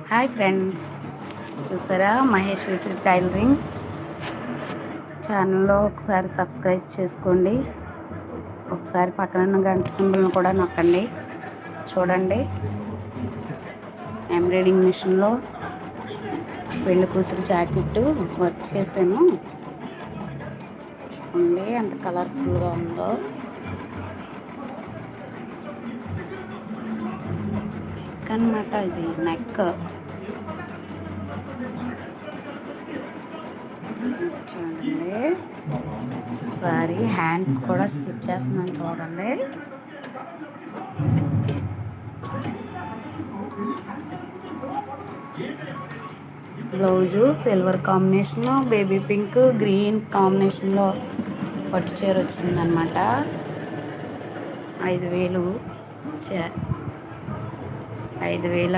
Hi friends, చూసారా Mahesh little tailoring ఛానల్లో ఒకసారి సబ్స్క్రైబ్ చేసుకోండి. ఒకసారి పక్కన ఉన్న గంట సింబల్ని కూడా నొక్కండి. చూడండి, ఎంబ్రాయిడింగ్ మిషన్లో పెళ్లి కూతురు జాకెట్ వర్క్ చేశాను. చూడండి ఎంత కలర్ఫుల్గా ఉందో. అన్నమాట ఇది నెక్. చూడండి, ఒకసారి హ్యాండ్స్ కూడా స్టిచ్ చేస్తున్నాను. చూడండి, blouse silver combination, baby pink, green కాంబినేషన్లో పట్టు చీర వచ్చిందనమాట. 5,000 5,000